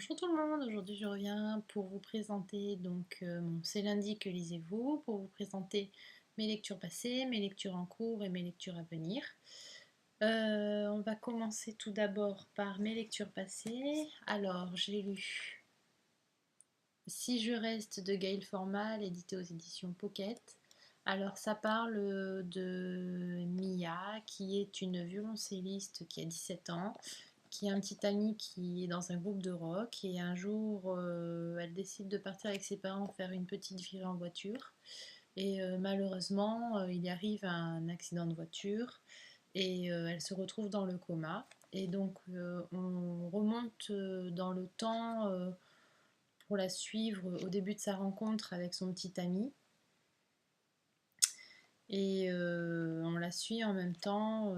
Bonjour tout le monde, aujourd'hui je reviens pour vous présenter C'est lundi que lisez-vous, pour vous présenter mes lectures passées, mes lectures en cours et mes lectures à venir. On va commencer tout d'abord par mes lectures passées. Alors j'ai lu Si je reste de Gaël Formal, édité aux éditions Pocket. Alors ça parle de Mia qui est une violoncelliste qui a 17 ans, qui a un petit ami qui est dans un groupe de rock et un jour elle décide de partir avec ses parents faire une petite virée en voiture et malheureusement il y arrive un accident de voiture et elle se retrouve dans le coma et donc on remonte dans le temps pour la suivre au début de sa rencontre avec son petit ami et on la suit en même temps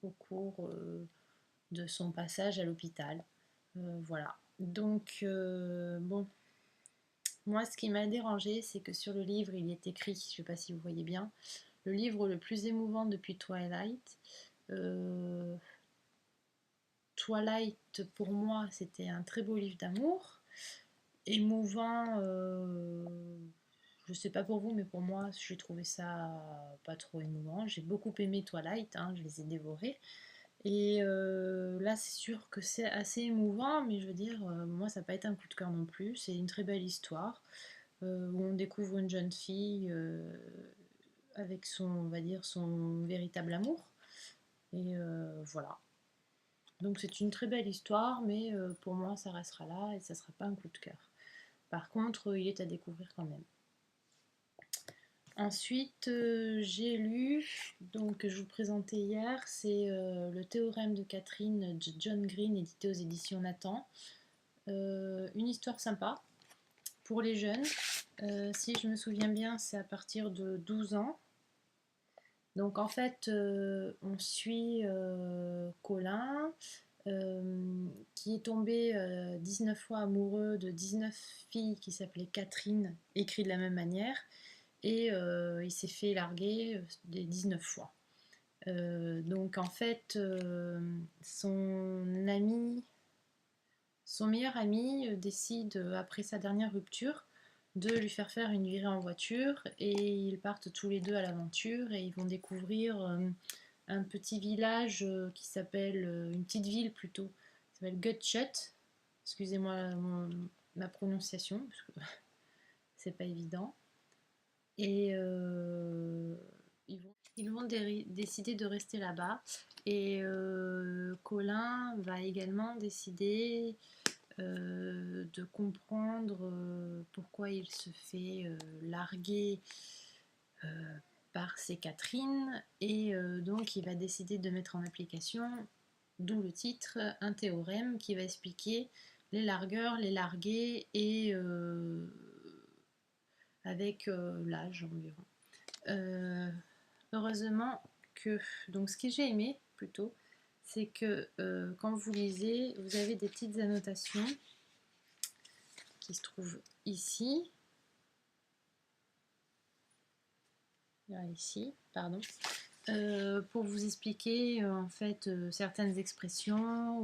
au cours de son passage à l'hôpital. Voilà. Donc, bon, moi, ce qui m'a dérangé, c'est que sur le livre, il est écrit, je ne sais pas si vous voyez bien, le livre le plus émouvant depuis Twilight. Euh, Twilight, pour moi, c'était un très beau livre d'amour. Émouvant, je sais pas pour vous, mais pour moi, j'ai trouvé ça pas trop émouvant. J'ai beaucoup aimé Twilight, hein, je les ai dévorés. Et là, c'est sûr que c'est assez émouvant, mais je veux dire, moi, ça n'a pas été un coup de cœur non plus. C'est une très belle histoire où on découvre une jeune fille avec son, on va dire, son véritable amour. Et voilà. Donc c'est une très belle histoire, mais pour moi, ça restera là et ça ne sera pas un coup de cœur. Par contre, il est à découvrir quand même. Ensuite, j'ai lu, donc je vous présentais hier, c'est le théorème de Catherine de John Green, édité aux éditions Nathan. Une histoire sympa pour les jeunes. Si je me souviens bien, c'est à partir de 12 ans. Donc en fait, on suit Colin, qui est tombé 19 fois amoureux de 19 filles qui s'appelaient Catherine, écrit de la même manière, et il s'est fait larguer des 19 fois. Donc en fait, son meilleur ami décide, après sa dernière rupture, de lui faire une virée en voiture et ils partent tous les deux à l'aventure et ils vont découvrir un petit village qui s'appelle, une petite ville plutôt, qui s'appelle Gutshut. Excusez-moi ma prononciation, parce que c'est pas évident. Et ils vont décider de rester là-bas. Et Colin va également décider de comprendre pourquoi il se fait larguer par ses Catherine. Et donc il va décider de mettre en application, d'où le titre, un théorème qui va expliquer les largueurs, les largués et avec l'âge environ. Heureusement que, donc ce que j'ai aimé plutôt, c'est que quand vous lisez, vous avez des petites annotations qui se trouvent ici. Là, ici, pardon. Pour vous expliquer en fait certaines expressions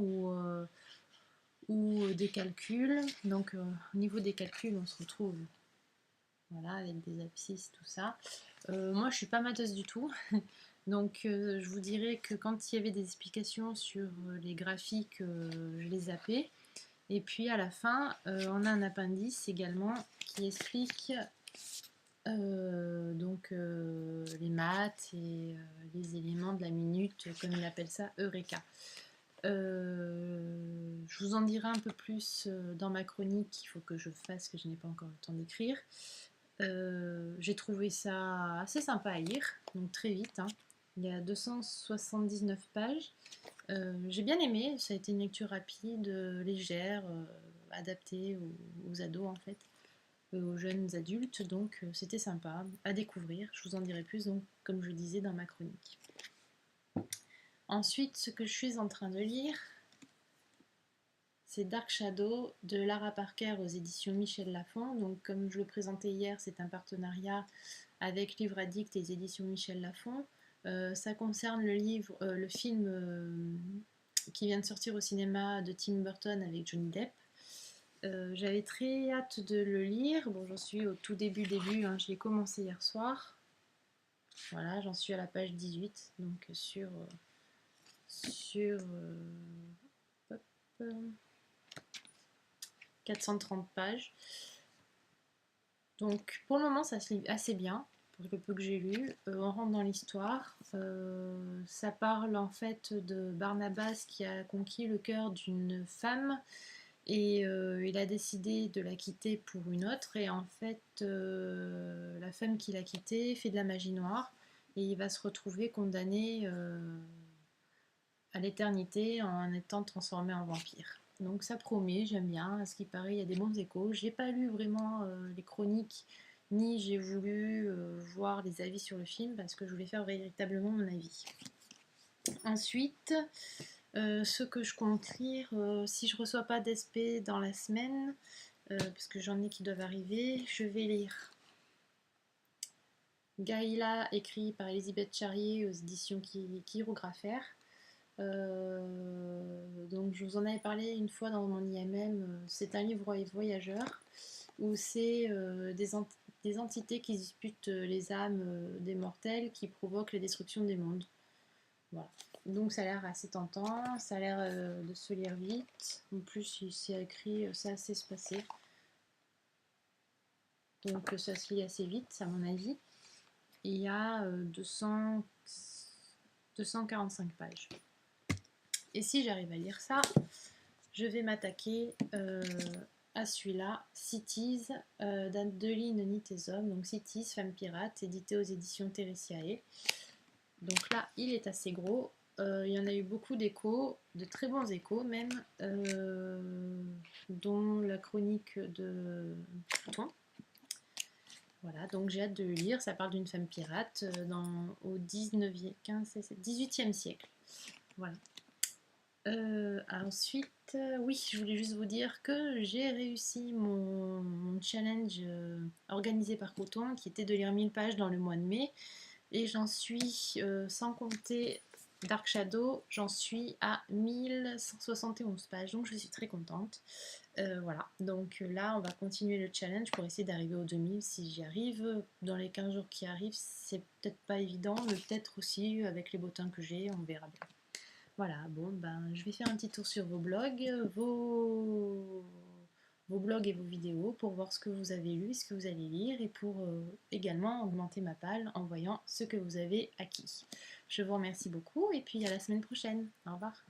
ou des calculs. Donc au niveau des calculs, on se retrouve voilà, avec des abscisses, tout ça. Moi, je suis pas matheuse du tout. Donc je vous dirais que quand il y avait des explications sur les graphiques, je les zappais. Et puis à la fin, on a un appendice également qui explique les maths et les éléments de la minute, comme il appelle ça, Eureka. Je vous en dirai un peu plus dans ma chronique qu'il faut que je fasse, que je n'ai pas encore le temps d'écrire. J'ai trouvé ça assez sympa à lire, donc très vite, hein. Il y a 279 pages. J'ai bien aimé, ça a été une lecture rapide, légère, adaptée aux ados en fait, aux jeunes adultes, donc c'était sympa à découvrir. Je vous en dirai plus, donc, comme je le disais dans ma chronique. Ensuite, ce que je suis en train de lire, c'est Dark Shadow de Lara Parker aux éditions Michel Lafon. Donc, comme je le présentais hier, c'est un partenariat avec Livre Addict et les éditions Michel Lafon. Ça concerne le film qui vient de sortir au cinéma de Tim Burton avec Johnny Depp. J'avais très hâte de le lire. Bon, j'en suis au tout début, hein. Je l'ai commencé hier soir. Voilà, j'en suis à la page 18, donc sur 430 pages. Donc pour le moment, ça se lit assez bien, pour le peu que j'ai lu. On rentre dans l'histoire. Ça parle en fait de Barnabas qui a conquis le cœur d'une femme et il a décidé de la quitter pour une autre. Et en fait, la femme qu'il a quittée fait de la magie noire et il va se retrouver condamné à l'éternité en étant transformé en vampire. Donc ça promet, j'aime bien. À ce qui paraît, il y a des bons échos. J'ai pas lu vraiment les chroniques, ni j'ai voulu voir les avis sur le film parce que je voulais faire véritablement mon avis. Ensuite, ce que je compte lire, si je reçois pas d'SP dans la semaine, parce que j'en ai qui doivent arriver, je vais lire Gaïla, écrit par Elisabeth Charrier aux éditions Chirographaire. Donc je vous en avais parlé une fois dans mon IMM, c'est un livre voyageur où c'est des entités qui disputent les âmes des mortels qui provoquent la destruction des mondes. Voilà. Donc ça a l'air assez tentant, ça a l'air de se lire vite. En plus, c'est écrit, c'est assez espacé. Donc ça se lit assez vite, à mon avis. Il y a 245 pages. Et si j'arrive à lire ça, je vais m'attaquer à celui-là, Cities, d'Adeline Nitesom. Donc Cities, femme pirate, édité aux éditions Teresiae. Donc là, il est assez gros. Il y en a eu beaucoup d'échos, de très bons échos même, dont la chronique de Pluton. Voilà, donc j'ai hâte de le lire. Ça parle d'une femme pirate au 18e siècle. Voilà. Ensuite, oui, je voulais juste vous dire que j'ai réussi mon challenge organisé par Coton, qui était de lire 1000 pages dans le mois de mai. Et j'en suis, sans compter Dark Shadow, j'en suis à 1171 pages, donc je suis très contente. Voilà, donc là on va continuer le challenge pour essayer d'arriver aux 2000 si j'y arrive. Dans les 15 jours qui arrivent, c'est peut-être pas évident, mais peut-être aussi avec les bottins que j'ai, on verra bien. Voilà, bon, ben je vais faire un petit tour sur vos blogs, vos blogs et vos vidéos pour voir ce que vous avez lu, ce que vous allez lire et pour également augmenter ma palle en voyant ce que vous avez acquis. Je vous remercie beaucoup et puis à la semaine prochaine. Au revoir.